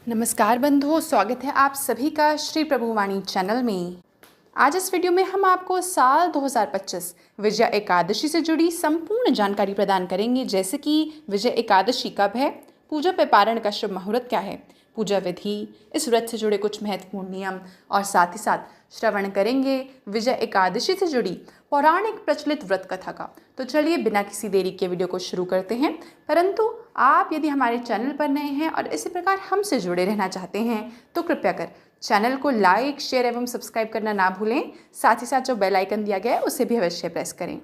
नमस्कार बंधुओं, स्वागत है आप सभी का श्री प्रभुवाणी चैनल में। आज इस वीडियो में हम आपको साल 2025 विजय एकादशी से जुड़ी संपूर्ण जानकारी प्रदान करेंगे, जैसे कि विजय एकादशी कब है, पूजा पे पारण का शुभ मुहूर्त क्या है, पूजा विधि, इस व्रत से जुड़े कुछ महत्वपूर्ण नियम और साथ ही साथ श्रवण करेंगे विजय एकादशी से जुड़ी पौराणिक प्रचलित व्रत कथा का। तो चलिए बिना किसी देरी के वीडियो को शुरू करते हैं। परंतु आप यदि हमारे चैनल पर नए हैं और इसी प्रकार हमसे जुड़े रहना चाहते हैं तो कृपया कर चैनल को लाइक, शेयर एवं सब्सक्राइब करना ना भूलें। साथ ही साथ जो बेल आइकन दिया गया है उसे भी अवश्य प्रेस करें।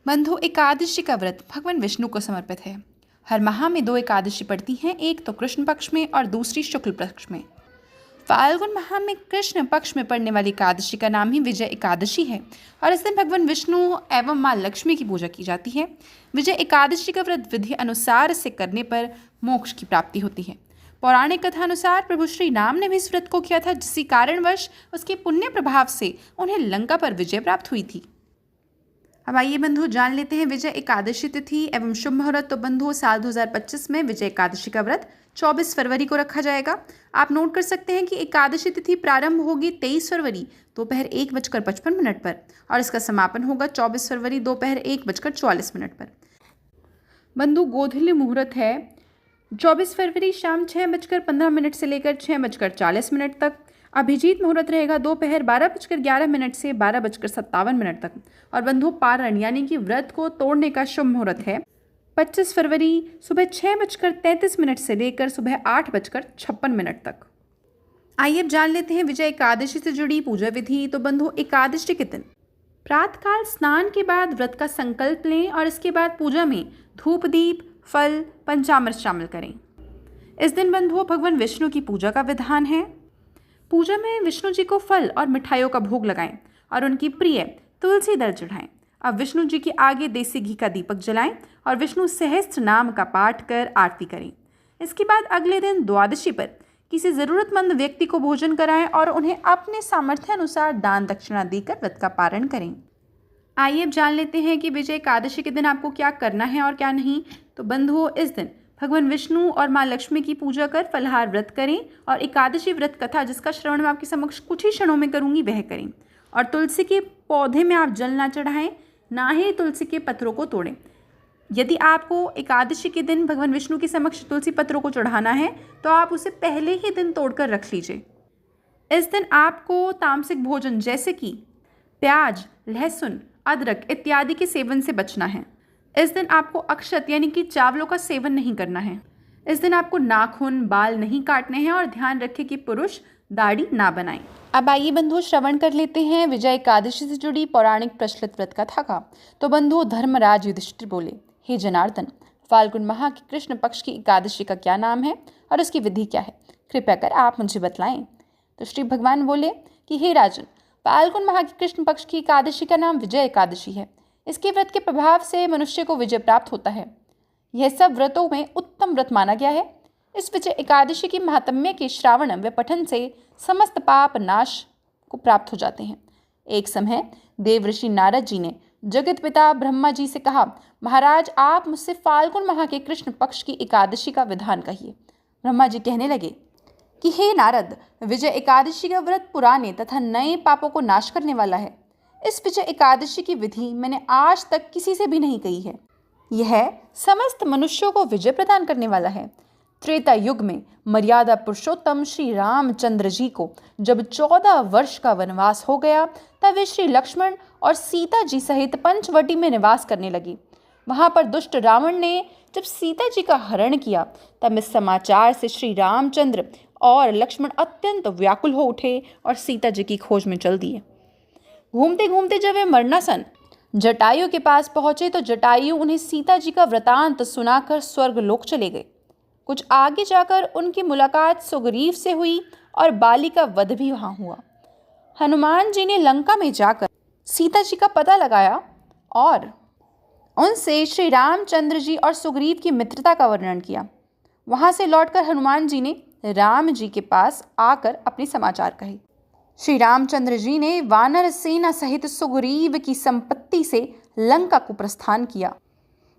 बंधु, एकादशी का व्रत भगवान विष्णु को समर्पित है। हर माह में 2 एकादशी पड़ती हैं, एक तो कृष्ण पक्ष में और दूसरी शुक्ल पक्ष में। फाल्गुन माह में कृष्ण पक्ष में पड़ने वाली एकादशी का नाम ही विजय एकादशी है और इस दिन भगवान विष्णु एवं मां लक्ष्मी की पूजा की जाती है। विजय एकादशी का व्रत विधि अनुसार से करने पर मोक्ष की प्राप्ति होती है। पौराणिक कथा अनुसार प्रभु श्री राम ने भी इस व्रत को किया था, जिसी कारणवश उसके पुण्य प्रभाव से उन्हें लंका पर विजय प्राप्त हुई थी। अब आइए बंधु जान लेते हैं विजय एकादशी तिथि एवं शुभ मुहूर्त। तो बंधु, साल 2025 में विजय एकादशी का व्रत 24 फरवरी को रखा जाएगा। आप नोट कर सकते हैं कि एकादशी तिथि प्रारंभ होगी 23 फरवरी दोपहर 1:55 पर और इसका समापन होगा 24 फरवरी दोपहर 1:44 पर। बंधु, गोधूली मुहूर्त है 24 फरवरी शाम 6:15 से लेकर 6:40 तक। अभिजीत मुहूर्त रहेगा दोपहर 12:11 से 12:57 तक। और बंधु, पारण यानी कि व्रत को तोड़ने का शुभ मुहूर्त है 25 फरवरी सुबह 6:33 से लेकर सुबह 8:56 तक। आइए अब जान लेते हैं विजय एकादशी से जुड़ी पूजा विधि। तो बंधु, एकादशी के दिन प्रातःकाल स्नान के बाद व्रत का संकल्प लें और इसके बाद पूजा में धूप, दीप, फल, पंचामृत शामिल करें। इस दिन बंधुओं भगवान विष्णु की पूजा का विधान है। पूजा में विष्णु जी को फल और मिठाइयों का भोग लगाएं और उनकी प्रिय तुलसी दल चढ़ाएं। अब विष्णु जी के आगे देसी घी का दीपक जलाएं और विष्णु सहस्त्र नाम का पाठ कर आरती करें। इसके बाद अगले दिन द्वादशी पर किसी ज़रूरतमंद व्यक्ति को भोजन कराएं और उन्हें अपने सामर्थ्य अनुसार दान दक्षिणा देकर व्रत का पारण करें। आइए अब जान लेते हैं कि विजय एकादशी के दिन आपको क्या करना है और क्या नहीं। तो बंधुओं, इस दिन भगवान विष्णु और माँ लक्ष्मी की पूजा कर फलाहार व्रत करें और एकादशी व्रत कथा, जिसका श्रवण मैं आपके समक्ष कुछ ही क्षणों में करूंगी, वह करें। और तुलसी के पौधे में आप जल ना चढ़ाएं, ना ही तुलसी के पत्रों को तोड़ें। यदि आपको एकादशी के दिन भगवान विष्णु के समक्ष तुलसी पत्रों को चढ़ाना है तो आप उसे पहले ही दिन तोड़कर रख लीजिए। इस दिन आपको तामसिक भोजन जैसे कि प्याज, लहसुन, अदरक इत्यादि के सेवन से बचना है। इस दिन आपको अक्षत यानी कि चावलों का सेवन नहीं करना है। इस दिन आपको नाखून, बाल नहीं काटने हैं और ध्यान रखें कि पुरुष दाढ़ी ना बनाएं। अब आइए बंधु श्रवण कर लेते हैं विजय एकादशी से जुड़ी पौराणिक प्रचलित व्रत कथा का। तो बंधु, धर्मराज युधिष्ठिर बोले, हे जनार्दन, फाल्गुन माह की कृष्ण पक्ष की एकादशी का क्या नाम है और उसकी विधि क्या है, कृपया कर आप मुझे बतलाएं। तो श्री भगवान बोले कि हे राजन, फाल्गुन माह की कृष्ण पक्ष की एकादशी का नाम विजय एकादशी है। इसके व्रत के प्रभाव से मनुष्य को विजय प्राप्त होता है। यह सब व्रतों में उत्तम व्रत माना गया है। इस विजय एकादशी की महात्म्य के श्रावण व पठन से समस्त पाप नाश को प्राप्त हो जाते हैं। एक समय देवऋषि नारद जी ने जगत पिता ब्रह्मा जी से कहा, महाराज, आप मुझसे फाल्गुन माह के कृष्ण पक्ष की एकादशी का विधान कहिए। ब्रह्मा जी कहने लगे कि हे नारद, विजय एकादशी का व्रत पुराने तथा नए पापों को नाश करने वाला है। इस विजय एकादशी की विधि मैंने आज तक किसी से भी नहीं कही है। यह समस्त मनुष्यों को विजय प्रदान करने वाला है। त्रेता युग में मर्यादा पुरुषोत्तम श्री रामचंद्र जी को जब 14 वर्ष का वनवास हो गया, तब वे श्री लक्ष्मण और सीता जी सहित पंचवटी में निवास करने लगे। वहां पर दुष्ट रावण ने जब सीता जी का हरण किया, तब इस समाचार से श्री रामचंद्र और लक्ष्मण अत्यंत व्याकुल हो उठे और सीता जी की खोज में चल दिए। घूमते घूमते जब वे मरणासन जटायु के पास पहुंचे तो जटायु उन्हें सीता जी का वृतांत सुनाकर स्वर्ग लोक चले गए। कुछ आगे जाकर उनकी मुलाकात सुग्रीव से हुई और बाली का वध भी वहां हुआ। हनुमान जी ने लंका में जाकर सीता जी का पता लगाया और उनसे श्री रामचंद्र जी और सुग्रीव की मित्रता का वर्णन किया। वहां से लौटकर हनुमान जी ने राम जी के पास आकर अपने समाचार कहे। श्री रामचंद्र जी ने वानर सेना सहित सुग्रीव की संपत्ति से लंका को प्रस्थान किया।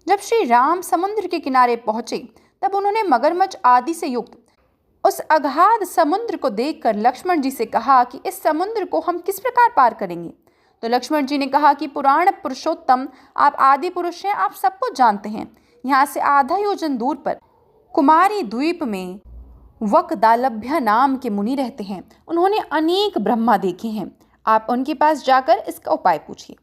जब श्री राम समुद्र के किनारे पहुंचे तब उन्होंने मगरमच्छ आदि से युक्त उस अगाध समुद्र को देखकर लक्ष्मण जी से कहा कि इस समुद्र को हम किस प्रकार पार करेंगे। तो लक्ष्मण जी ने कहा कि पुराण पुरुषोत्तम, आप आदि पुरुष हैं, आप सब कुछ जानते हैं। यहाँ से आधा योजन दूर पर कुमारी द्वीप में वकदालभ्य नाम के मुनि रहते हैं। उन्होंने अनेक ब्रह्मा देखे हैं। आप उनके पास जाकर इसका उपाय पूछिए।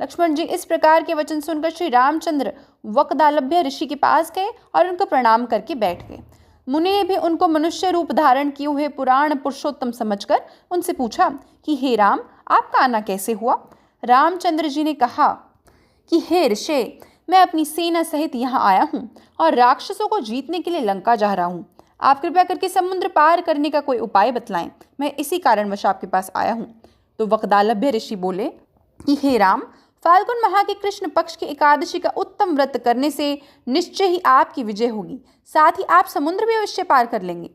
लक्ष्मण जी इस प्रकार के वचन सुनकर श्री रामचंद्र वकदालभ्य ऋषि के पास गए और उनको प्रणाम करके बैठ गए। मुनि ने भी उनको मनुष्य रूप धारण किए हुए पुराण पुरुषोत्तम समझकर उनसे पूछा कि हे राम, आपका आना कैसे हुआ। रामचंद्र जी ने कहा कि हे ऋषि, मैं अपनी सेना सहित यहाँ आया हूँ और राक्षसों को जीतने के लिए लंका जा रहा हूँ। आप कृपया करके समुद्र पार करने का कोई उपाय बतलाएं, मैं इसी कारणवश आपके पास आया हूँ। तो वकदालभ्य ऋषि बोले कि हे राम, फाल्गुन माह के कृष्ण पक्ष की एकादशी का उत्तम व्रत करने से निश्चय ही आपकी विजय होगी, साथ ही आप समुद्र भी अवश्य पार कर लेंगे।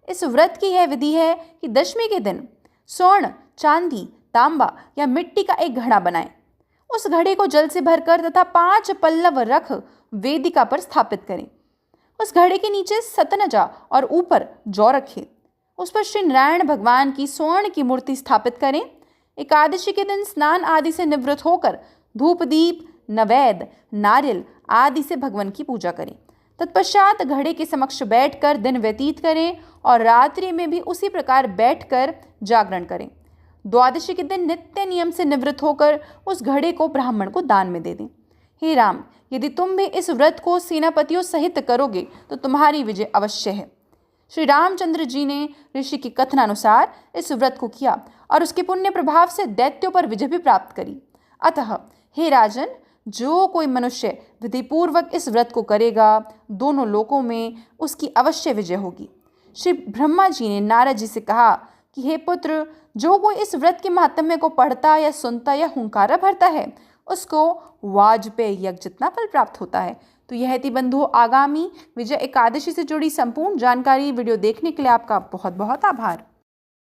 इस व्रत की यह विधि है कि दशमी के दिन स्वर्ण, चांदी, तांबा या मिट्टी का एक घड़ा बनाएं। उस घड़े को जल से भरकर तथा 5 पल्लव रख वेदिका पर स्थापित करें। उस घड़े के नीचे सतनजा और ऊपर जौ रखें। उस पर श्री नारायण भगवान की स्वर्ण की मूर्ति स्थापित करें। एकादशी के दिन स्नान आदि से निवृत्त होकर धूप दीप, नैवेद्य, नारियल आदि से भगवान की पूजा करें। तत्पश्चात घड़े के समक्ष बैठकर दिन व्यतीत करें और रात्रि में भी उसी प्रकार बैठकर जागरण करें। द्वादशी के दिन नित्य नियम से निवृत्त होकर उस घड़े को ब्राह्मण को दान में दे दें। हे राम, यदि तुम भी इस व्रत को सेनापतियों सहित करोगे तो तुम्हारी विजय अवश्य है। श्री रामचंद्र जी ने ऋषि के कथनानुसार इस व्रत को किया और उसके पुण्य प्रभाव से दैत्यों पर विजय भी प्राप्त करी। अतः हे राजन, जो कोई मनुष्य विधिपूर्वक इस व्रत को करेगा, दोनों लोकों में उसकी अवश्य विजय होगी। श्री ब्रह्मा जी ने नारद जी से कहा कि हे पुत्र, जो कोई इस व्रत के महात्म्य को पढ़ता या सुनता या हुंकारा भरता है, उसको वाजपेयी यज्ञ जितना फल प्राप्त होता है। तो यह थी बंधुओं आगामी विजय एकादशी से जुड़ी संपूर्ण जानकारी। वीडियो देखने के लिए आपका बहुत बहुत आभार।